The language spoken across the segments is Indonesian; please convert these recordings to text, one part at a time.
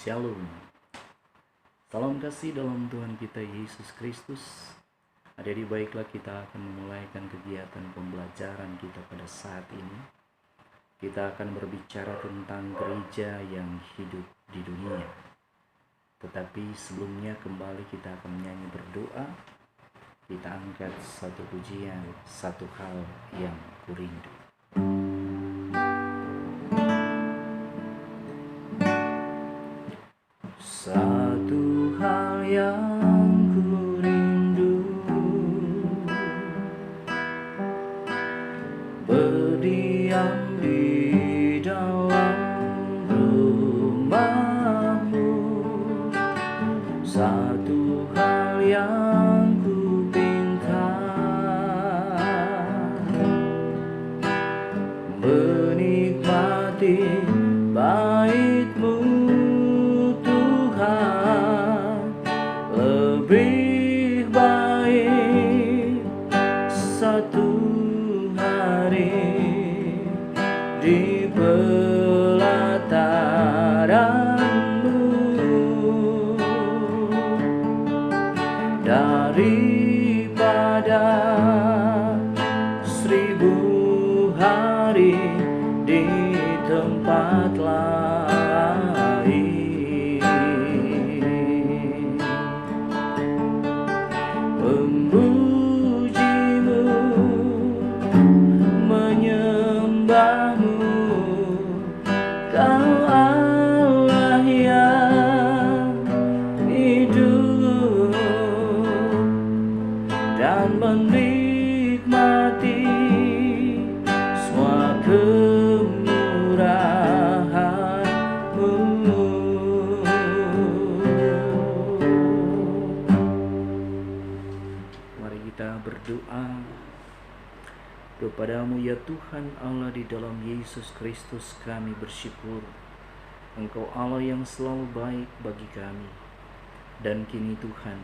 Shalom. Salam kasih dalam Tuhan kita Yesus Kristus. Adik-adik, baiklah, kita akan memulaikan kegiatan pembelajaran kita pada saat ini. Kita akan berbicara tentang gereja yang hidup di dunia. Tetapi sebelumnya kembali kita akan menyanyi berdoa. Kita angkat satu pujian, satu hal yang kurindu. Satu hal yang kurindu, berdiam di dalam rumah-Mu. Satu hal yang kupinta, menikmati bait-Mu. Lebih baik satu hari di pelataran-Mu daripada 1000 hari di tempat lain. Memuji-Mu, menyembah-Mu, Kau Allah yang hidup, dan menikmati semua kemurahan-Mu. Mari kita berdoa. Kepadamu ya Tuhan Allah, di dalam Yesus Kristus kami bersyukur. Engkau Allah yang selalu baik bagi kami. Dan kini Tuhan,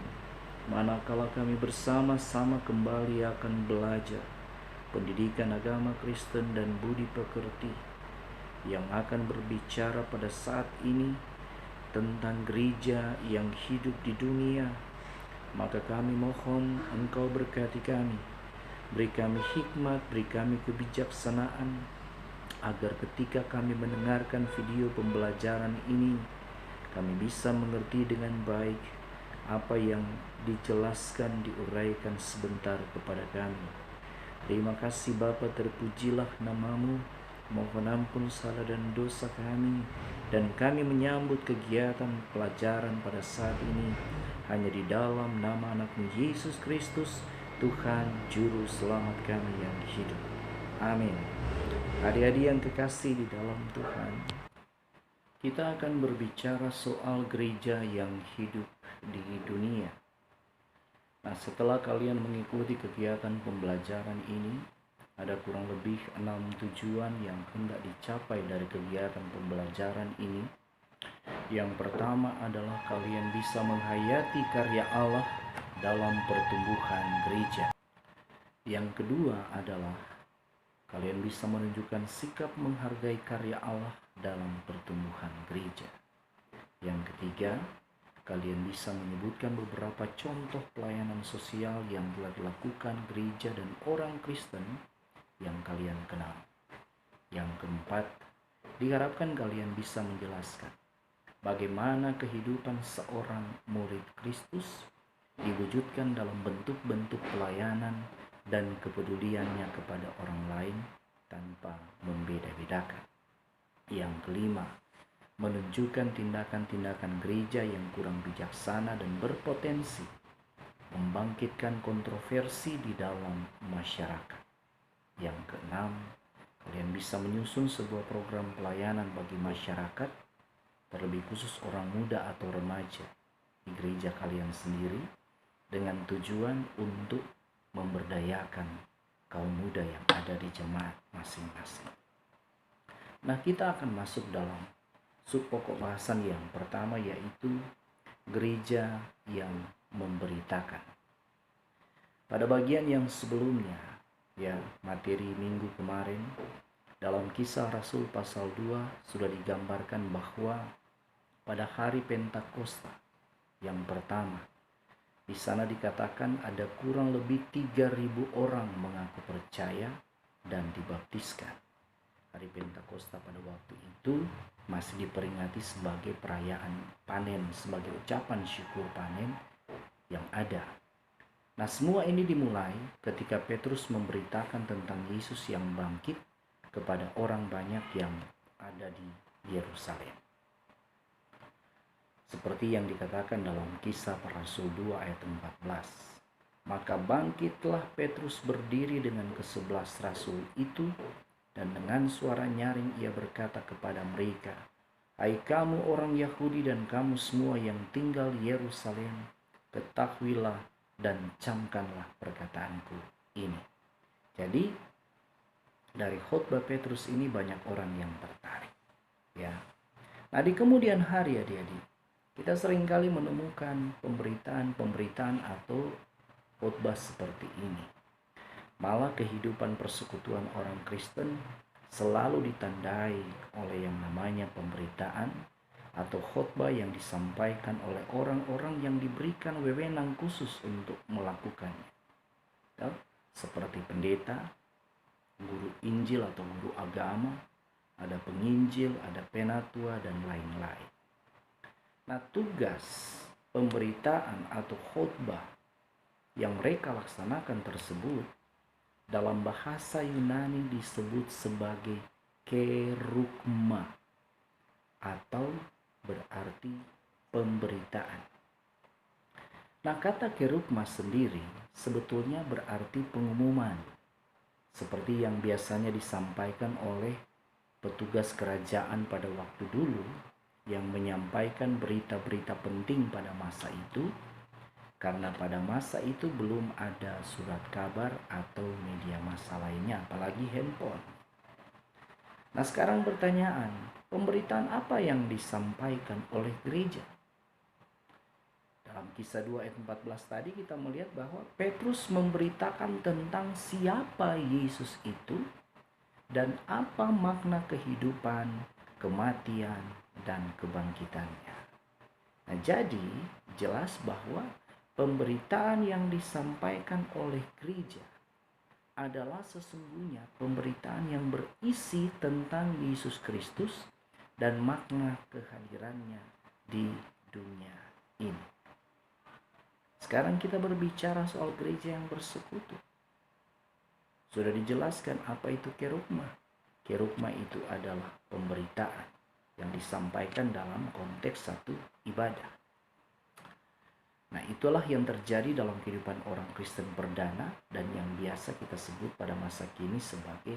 manakala kami bersama-sama kembali akan belajar pendidikan agama Kristen dan budi pekerti yang akan berbicara pada saat ini tentang gereja yang hidup di dunia, maka kami mohon Engkau berkati kami. Beri kami hikmat, beri kami kebijaksanaan, agar ketika kami mendengarkan video pembelajaran ini, kami bisa mengerti dengan baik apa yang dijelaskan, diuraikan sebentar kepada kami. Terima kasih Bapa, terpujilah nama-Mu. Mohon ampun salah dan dosa kami, dan kami menyambut kegiatan pelajaran pada saat ini hanya di dalam nama anak-Mu Yesus Kristus, Tuhan Juru Selamat kami yang hidup. Amin. Adik-adik yang kekasih di dalam Tuhan, kita akan berbicara soal gereja yang hidup di dunia. Nah, setelah kalian mengikuti kegiatan pembelajaran ini, ada kurang lebih 6 tujuan yang hendak dicapai dari kegiatan pembelajaran ini. Yang pertama adalah kalian bisa menghayati karya Allah dalam pertumbuhan gereja. Yang kedua adalah kalian bisa menunjukkan sikap menghargai karya Allah dalam pertumbuhan gereja. Yang ketiga, kalian bisa menyebutkan beberapa contoh pelayanan sosial yang telah dilakukan gereja dan orang Kristen yang kalian kenal. Yang keempat, diharapkan kalian bisa menjelaskan bagaimana kehidupan seorang murid Kristus diwujudkan dalam bentuk-bentuk pelayanan dan kepeduliannya kepada orang lain tanpa membeda-bedakan. Yang kelima, menunjukkan tindakan-tindakan gereja yang kurang bijaksana dan berpotensi membangkitkan kontroversi di dalam masyarakat. Yang keenam, kalian bisa menyusun sebuah program pelayanan bagi masyarakat, terlebih khusus orang muda atau remaja di gereja kalian sendiri, dengan tujuan untuk memberdayakan kaum muda yang ada di jemaat masing-masing. Nah, kita akan masuk dalam subpokok bahasan yang pertama, yaitu gereja yang memberitakan. Pada bagian yang sebelumnya, ya, materi minggu kemarin, dalam Kisah Rasul pasal 2 sudah digambarkan bahwa pada hari Pentakosta yang pertama. Di sana dikatakan ada kurang lebih 3.000 orang mengaku percaya dan dibaptiskan. Hari Pentakosta pada waktu itu masih diperingati sebagai perayaan panen, sebagai ucapan syukur panen yang ada. Nah, semua ini dimulai ketika Petrus memberitakan tentang Yesus yang bangkit kepada orang banyak yang ada di Yerusalem. Seperti yang dikatakan dalam Kisah Para Rasul 2 ayat 14. Maka bangkitlah Petrus berdiri dengan ke-11 rasul itu, dan dengan suara nyaring ia berkata kepada mereka, "Hai kamu orang Yahudi dan kamu semua yang tinggal di Yerusalem, ketahuilah dan camkanlah perkataanku ini." Jadi dari khotbah Petrus ini banyak orang yang tertarik, ya. Nah, di kemudian hari, adik-adik, kita seringkali menemukan pemberitaan atau khotbah seperti ini. Malah kehidupan persekutuan orang Kristen selalu ditandai oleh yang namanya pemberitaan atau khotbah yang disampaikan oleh orang-orang yang diberikan wewenang khusus untuk melakukannya. Ya, seperti pendeta, guru Injil atau guru agama, ada penginjil, ada penatua, dan lain-lain. Nah, tugas pemberitaan atau khotbah yang mereka laksanakan tersebut dalam bahasa Yunani disebut sebagai kerugma, atau berarti pemberitaan. Nah, kata kerugma sendiri sebetulnya berarti pengumuman, seperti yang biasanya disampaikan oleh petugas kerajaan pada waktu dulu yang menyampaikan berita-berita penting pada masa itu, karena pada masa itu belum ada surat kabar atau media massa lainnya, apalagi handphone. Nah, sekarang pertanyaan, pemberitaan apa yang disampaikan oleh gereja? Dalam Kisah 2 ayat 14 tadi kita melihat bahwa Petrus memberitakan tentang siapa Yesus itu dan apa makna kehidupan, kematian, dan kebangkitannya. Nah, jadi jelas bahwa pemberitaan yang disampaikan oleh gereja adalah sesungguhnya pemberitaan yang berisi tentang Yesus Kristus dan makna kehadirannya di dunia ini. Sekarang kita berbicara soal gereja yang bersekutu. Sudah dijelaskan apa itu kerugma. Kerugma itu adalah pemberitaan yang disampaikan dalam konteks satu ibadah. Nah, itulah yang terjadi dalam kehidupan orang Kristen perdana dan yang biasa kita sebut pada masa kini sebagai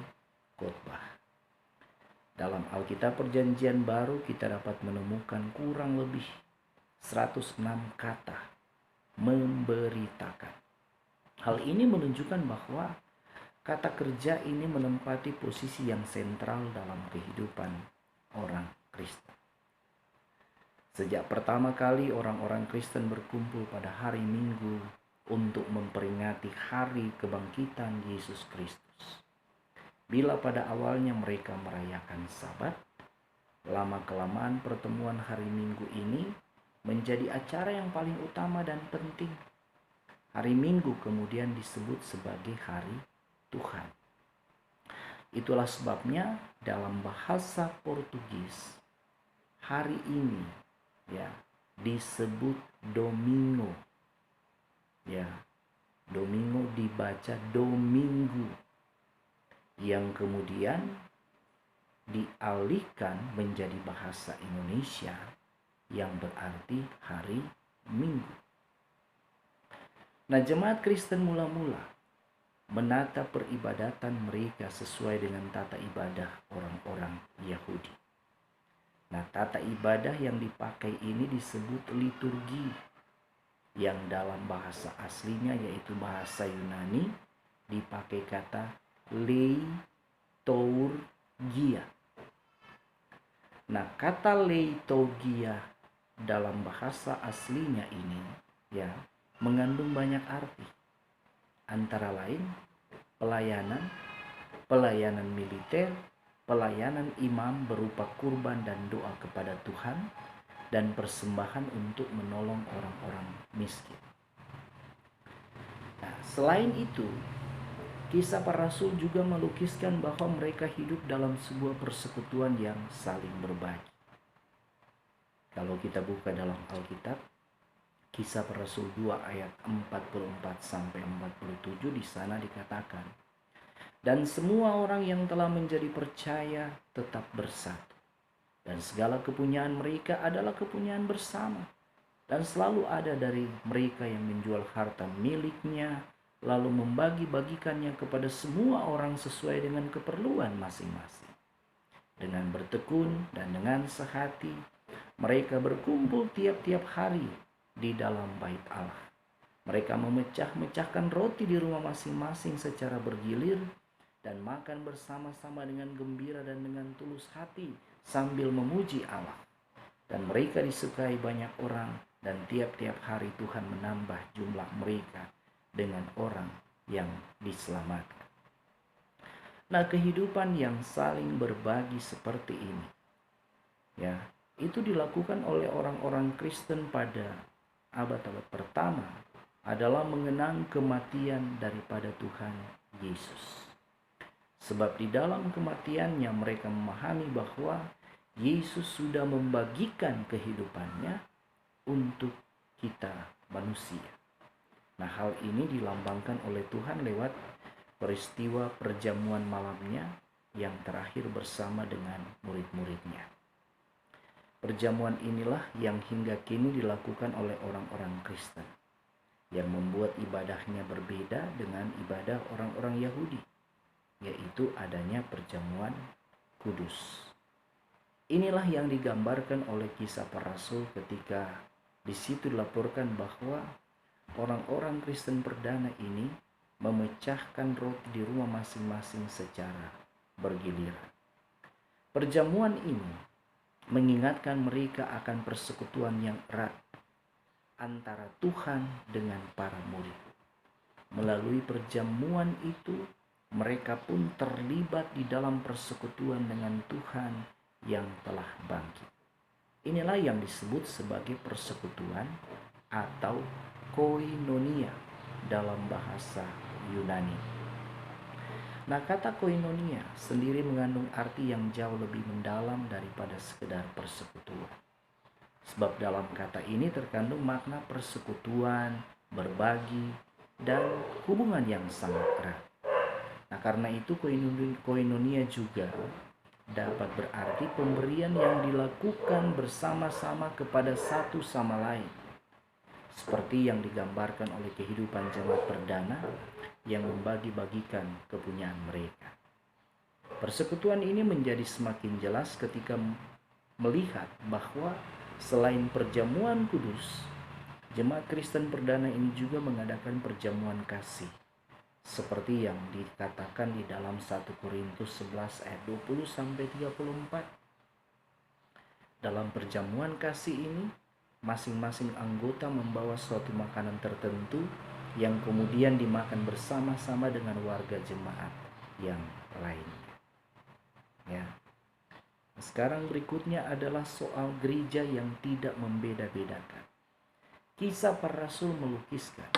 khotbah. Dalam Alkitab Perjanjian Baru kita dapat menemukan kurang lebih 106 kata memberitakan. Hal ini menunjukkan bahwa kata kerja ini menempati posisi yang sentral dalam kehidupan orang Kristen. Sejak pertama kali orang-orang Kristen berkumpul pada hari Minggu untuk memperingati hari kebangkitan Yesus Kristus. Bila pada awalnya mereka merayakan Sabat, lama-kelamaan pertemuan hari Minggu ini menjadi acara yang paling utama dan penting. Hari Minggu kemudian disebut sebagai Hari Tuhan. Itulah sebabnya dalam bahasa Portugis hari ini disebut Domingo. Domingo dibaca Dominggu, yang kemudian dialihkan menjadi bahasa Indonesia yang berarti hari Minggu. Nah, jemaat Kristen mula-mula menata peribadatan mereka sesuai dengan tata ibadah orang-orang Yahudi. Nah, tata ibadah yang dipakai ini disebut liturgi, yang dalam bahasa aslinya yaitu bahasa Yunani dipakai kata liturgia. Nah, kata liturgia dalam bahasa aslinya ini mengandung banyak arti. Antara lain pelayanan militer, pelayanan imam berupa kurban dan doa kepada Tuhan, dan persembahan untuk menolong orang-orang miskin. Nah, selain itu, kisah para rasul juga melukiskan bahwa mereka hidup dalam sebuah persekutuan yang saling berbagi. Kalau kita buka dalam Alkitab, Kisah para Rasul 2 ayat 44 sampai 47 di sana dikatakan, dan semua orang yang telah menjadi percaya tetap bersatu, dan segala kepunyaan mereka adalah kepunyaan bersama, dan selalu ada dari mereka yang menjual harta miliknya lalu membagi-bagikannya kepada semua orang sesuai dengan keperluan masing-masing. Dengan bertekun dan dengan sehati mereka berkumpul tiap-tiap hari di dalam bait Allah. Mereka memecah-mecahkan roti di rumah masing-masing secara bergilir dan makan bersama-sama dengan gembira dan dengan tulus hati sambil memuji Allah. Dan mereka disukai banyak orang, dan tiap-tiap hari Tuhan menambah jumlah mereka dengan orang yang diselamatkan. Nah, kehidupan yang saling berbagi seperti ini, ya, itu dilakukan oleh orang-orang Kristen pada abad-abad pertama adalah mengenang kematian daripada Tuhan Yesus. Sebab di dalam kematiannya mereka memahami bahwa Yesus sudah membagikan kehidupannya untuk kita manusia. Nah, hal ini dilambangkan oleh Tuhan lewat peristiwa perjamuan malamnya yang terakhir bersama dengan murid-muridnya. Perjamuan inilah yang hingga kini dilakukan oleh orang-orang Kristen, yang membuat ibadahnya berbeda dengan ibadah orang-orang Yahudi, yaitu adanya perjamuan kudus. Inilah yang digambarkan oleh kisah para rasul ketika di situ dilaporkan bahwa orang-orang Kristen perdana ini memecahkan roti di rumah masing-masing secara bergiliran. Perjamuan ini mengingatkan mereka akan persekutuan yang erat antara Tuhan dengan para murid. Melalui perjamuan itu, mereka pun terlibat di dalam persekutuan dengan Tuhan yang telah bangkit. Inilah yang disebut sebagai persekutuan atau koinonia dalam bahasa Yunani. Nah, kata koinonia sendiri mengandung arti yang jauh lebih mendalam daripada sekedar persekutuan. Sebab dalam kata ini terkandung makna persekutuan, berbagi, dan hubungan yang sangat erat. Nah, karena itu koinonia juga dapat berarti pemberian yang dilakukan bersama-sama kepada satu sama lain. Seperti yang digambarkan oleh kehidupan jemaat perdana yang membagi-bagikan kepunyaan mereka. Persekutuan ini menjadi semakin jelas ketika melihat bahwa selain perjamuan kudus, jemaat Kristen perdana ini juga mengadakan perjamuan kasih, seperti yang dikatakan di dalam 1 Korintus 11 ayat 20-34. Dalam perjamuan kasih ini, masing-masing anggota membawa suatu makanan tertentu yang kemudian dimakan bersama-sama dengan warga jemaat yang lainnya. Ya. Sekarang berikutnya adalah soal gereja yang tidak membeda-bedakan. Kisah para rasul melukiskan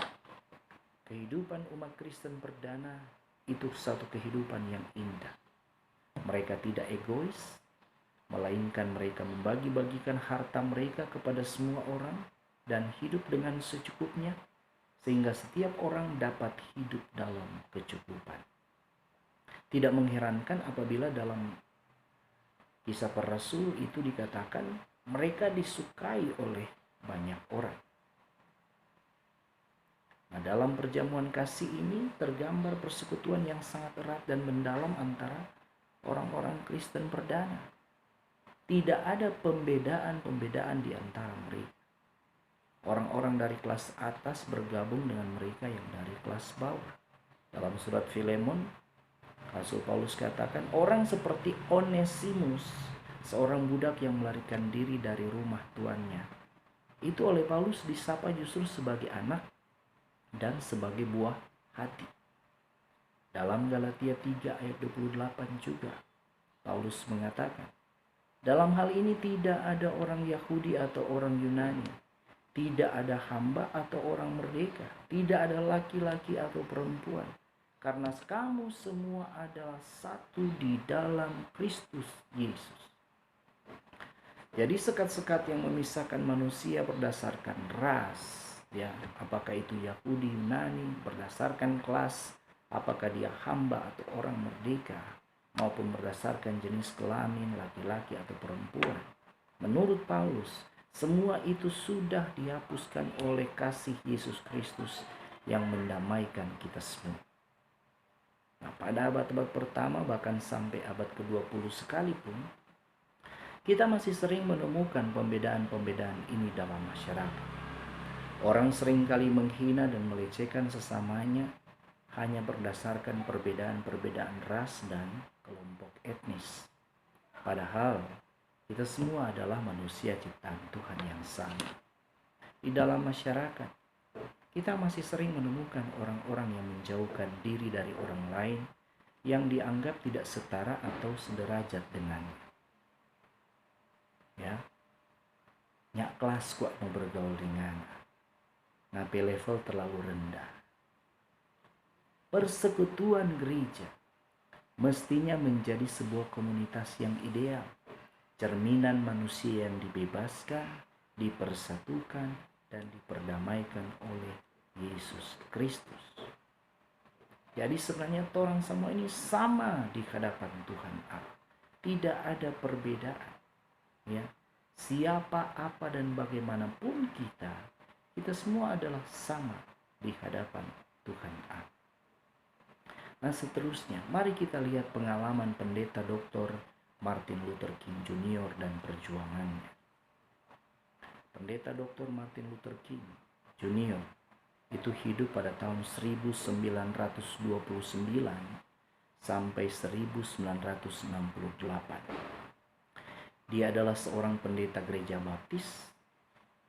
kehidupan umat Kristen perdana itu satu kehidupan yang indah. Mereka tidak egois, melainkan mereka membagi-bagikan harta mereka kepada semua orang dan hidup dengan secukupnya, sehingga setiap orang dapat hidup dalam kecukupan. Tidak mengherankan apabila dalam kisah para rasul itu dikatakan mereka disukai oleh banyak orang. Nah, dalam perjamuan kasih ini tergambar persekutuan yang sangat erat dan mendalam antara orang-orang Kristen perdana. Tidak ada pembedaan-pembedaan di antara mereka. Orang-orang dari kelas atas bergabung dengan mereka yang dari kelas bawah. Dalam surat Filemon, Rasul Paulus katakan, orang seperti Onesimus, seorang budak yang melarikan diri dari rumah tuannya, itu oleh Paulus disapa justru sebagai anak dan sebagai buah hati. Dalam Galatia 3 ayat 28 juga, Paulus mengatakan, Dalam hal ini tidak ada orang Yahudi atau orang Yunani, tidak ada hamba atau orang merdeka, tidak ada laki-laki atau perempuan, karena kamu semua adalah satu di dalam Kristus Yesus. Jadi sekat-sekat yang memisahkan manusia berdasarkan ras, ya, apakah itu Yahudi, Yunani, berdasarkan kelas, apakah dia hamba atau orang merdeka, maupun berdasarkan jenis kelamin, laki-laki atau perempuan. Menurut Paulus, semua itu sudah dihapuskan oleh kasih Yesus Kristus yang mendamaikan kita semua. Nah, pada abad-abad pertama bahkan sampai abad ke-20 sekalipun, kita masih sering menemukan pembedaan-pembedaan ini dalam masyarakat. Orang seringkali menghina dan melecehkan sesamanya hanya berdasarkan perbedaan-perbedaan ras dan kelompok etnis. Padahal kita semua adalah manusia ciptaan Tuhan yang sama. Di dalam masyarakat, kita masih sering menemukan orang-orang yang menjauhkan diri dari orang lain yang dianggap tidak setara atau sederajat dengannya. Ya, nyak kelas kuat mau bergaul dengan ngape level terlalu rendah. Persekutuan gereja mestinya menjadi sebuah komunitas yang ideal, cerminan manusia yang dibebaskan, dipersatukan, dan diperdamaikan oleh Yesus Kristus. Jadi sebenarnya orang semua ini sama di hadapan Tuhan Allah. Tidak ada perbedaan. Ya, siapa, apa, dan bagaimanapun kita semua adalah sama di hadapan Tuhan Allah. Nah, seterusnya, mari kita lihat pengalaman pendeta Dr. Martin Luther King Jr. dan perjuangannya. Pendeta Dr. Martin Luther King Jr. itu hidup pada tahun 1929 sampai 1968. Dia adalah seorang pendeta gereja baptis.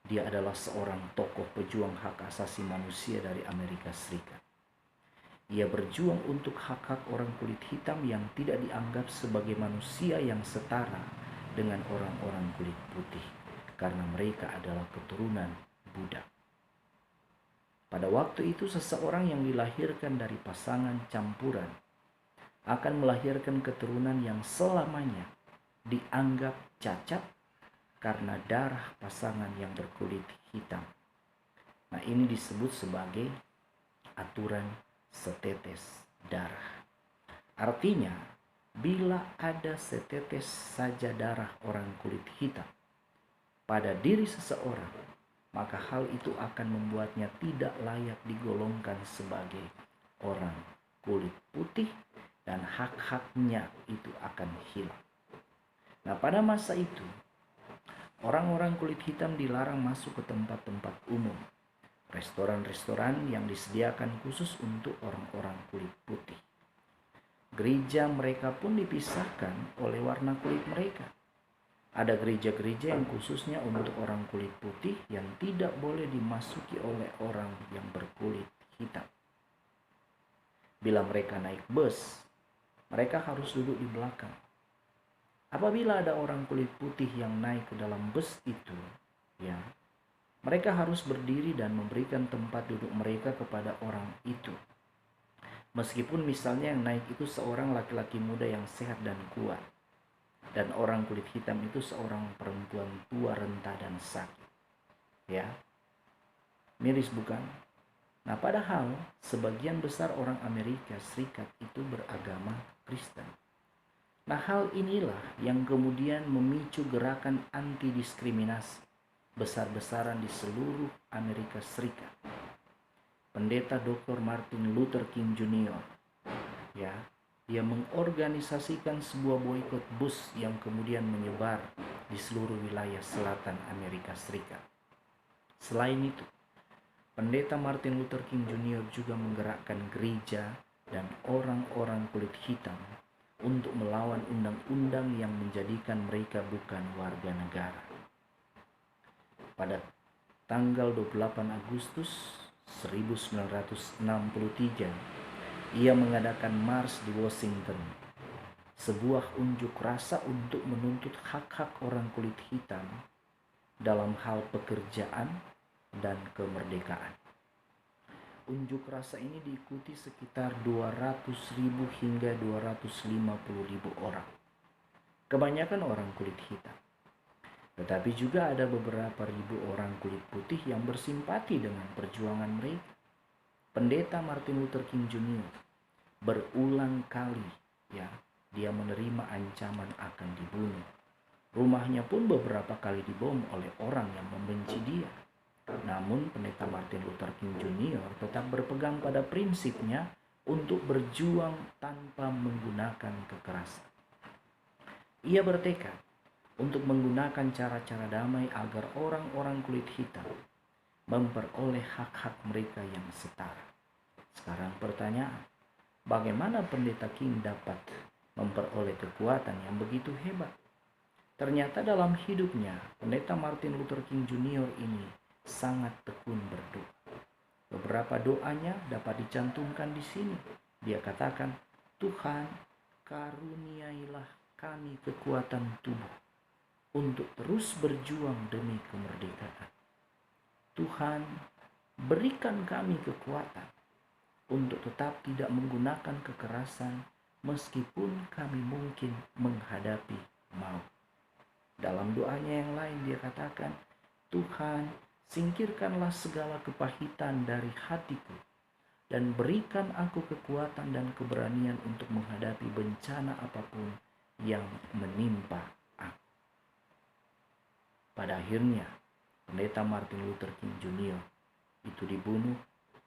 Dia adalah seorang tokoh pejuang hak asasi manusia dari Amerika Serikat. Ia berjuang untuk hak-hak orang kulit hitam yang tidak dianggap sebagai manusia yang setara dengan orang-orang kulit putih, karena mereka adalah keturunan budak. Pada waktu itu, seseorang yang dilahirkan dari pasangan campuran akan melahirkan keturunan yang selamanya dianggap cacat karena darah pasangan yang berkulit hitam. Nah, ini disebut sebagai aturan setetes darah. Artinya, bila ada setetes saja darah orang kulit hitam pada diri seseorang, maka hal itu akan membuatnya tidak layak digolongkan sebagai orang kulit putih dan hak-haknya itu akan hilang. Nah, pada masa itu, orang-orang kulit hitam dilarang masuk ke tempat-tempat umum, restoran-restoran yang disediakan khusus untuk orang-orang kulit putih. Gereja mereka pun dipisahkan oleh warna kulit mereka. Ada gereja-gereja yang khususnya untuk orang kulit putih yang tidak boleh dimasuki oleh orang yang berkulit hitam. Bila mereka naik bus, mereka harus duduk di belakang. Apabila ada orang kulit putih yang naik ke dalam bus itu, ya, mereka harus berdiri dan memberikan tempat duduk mereka kepada orang itu. Meskipun misalnya yang naik itu seorang laki-laki muda yang sehat dan kuat, dan orang kulit hitam itu seorang perempuan tua, renta, dan sakit. Ya, miris bukan? Nah, padahal sebagian besar orang Amerika Serikat itu beragama Kristen. Nah, hal inilah yang kemudian memicu gerakan anti-diskriminasi besar-besaran di seluruh Amerika Serikat. Pendeta Dr. Martin Luther King Jr. ya, dia mengorganisasikan sebuah boikot bus yang kemudian menyebar di seluruh wilayah selatan Amerika Serikat. Selain itu, Pendeta Martin Luther King Jr. juga menggerakkan gereja dan orang-orang kulit hitam untuk melawan undang-undang yang menjadikan mereka bukan warga negara. Pada tanggal 28 Agustus 1963, ia mengadakan mars di Washington sebuah unjuk rasa untuk menuntut hak-hak orang kulit hitam dalam hal pekerjaan dan kemerdekaan. Unjuk rasa ini diikuti sekitar 200.000 hingga 250.000 orang. Kebanyakan orang kulit hitam. Tetapi juga ada beberapa ribu orang kulit putih yang bersimpati dengan perjuangan mereka. Pendeta Martin Luther King Jr. berulang kali dia menerima ancaman akan dibunuh. Rumahnya pun beberapa kali dibom oleh orang yang membenci dia. Namun pendeta Martin Luther King Jr. tetap berpegang pada prinsipnya untuk berjuang tanpa menggunakan kekerasan. Ia bertekad untuk menggunakan cara-cara damai agar orang-orang kulit hitam memperoleh hak-hak mereka yang setara. Sekarang pertanyaan, bagaimana pendeta King dapat memperoleh kekuatan yang begitu hebat? Ternyata dalam hidupnya, pendeta Martin Luther King Jr. ini sangat tekun berdoa. Beberapa doanya dapat dicantumkan di sini. Dia katakan, Tuhan, karuniailah kami kekuatan tubuh untuk terus berjuang demi kemerdekaan. Tuhan, berikan kami kekuatan untuk tetap tidak menggunakan kekerasan meskipun kami mungkin menghadapi maut. Dalam doanya yang lain dia katakan, Tuhan, singkirkanlah segala kepahitan dari hatiku dan berikan aku kekuatan dan keberanian untuk menghadapi bencana apapun yang menimpa aku. Pada akhirnya, pendeta Martin Luther King Jr. itu dibunuh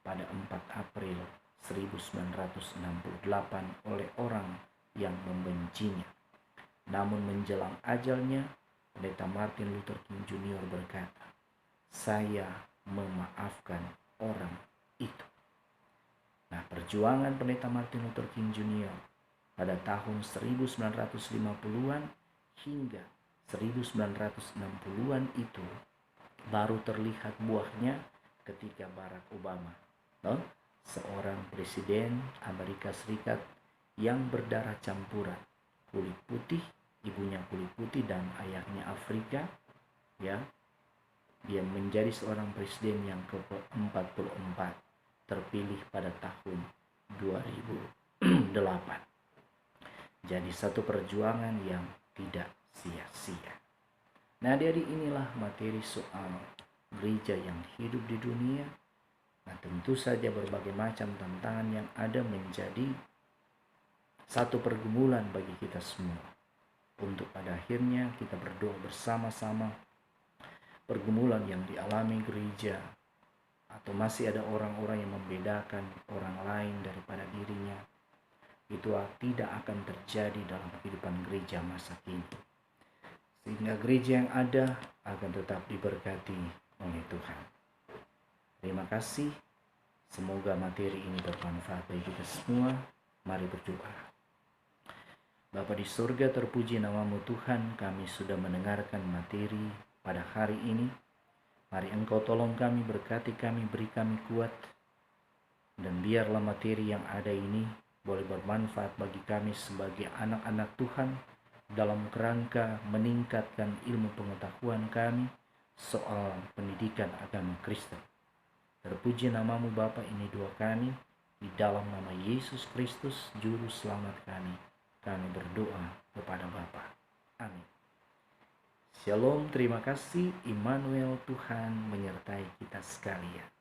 pada 4 April 1968 oleh orang yang membencinya. Namun menjelang ajalnya, pendeta Martin Luther King Jr. berkata, saya memaafkan orang itu. Nah, perjuangan pendeta Martin Luther King Jr. pada tahun 1950-an hingga 1960-an itu baru terlihat buahnya ketika Barack Obama, seorang presiden Amerika Serikat yang berdarah campuran, kulit putih, ibunya kulit putih dan ayahnya Afrika, dia menjadi seorang presiden yang ke-44 terpilih pada tahun 2008. Jadi satu perjuangan yang tidak sia-sia. Nah, dari inilah materi soal gereja yang hidup di dunia. Nah, tentu saja berbagai macam tantangan yang ada menjadi satu pergumulan bagi kita semua. Untuk pada akhirnya kita berdoa bersama-sama pergumulan yang dialami gereja, atau masih ada orang-orang yang membedakan orang lain daripada dirinya, itu tidak akan terjadi dalam kehidupan gereja masa kini. Sehingga gereja yang ada akan tetap diberkati oleh Tuhan. Terima kasih. Semoga materi ini bermanfaat bagi kita semua. Mari berdoa. Bapa di surga, terpuji namamu Tuhan, kami sudah mendengarkan materi pada hari ini. Mari Engkau tolong kami, berkati kami, beri kami kuat. Dan biarlah materi yang ada ini boleh bermanfaat bagi kami sebagai anak-anak Tuhan dalam kerangka meningkatkan ilmu pengetahuan kami soal pendidikan agama Kristen. Terpuji namamu Bapa, ini doa kami di dalam nama Yesus Kristus, Juru Selamat kami. Kami berdoa kepada Bapa. Amin. Shalom, terima kasih. Immanuel, Tuhan menyertai kita sekalian.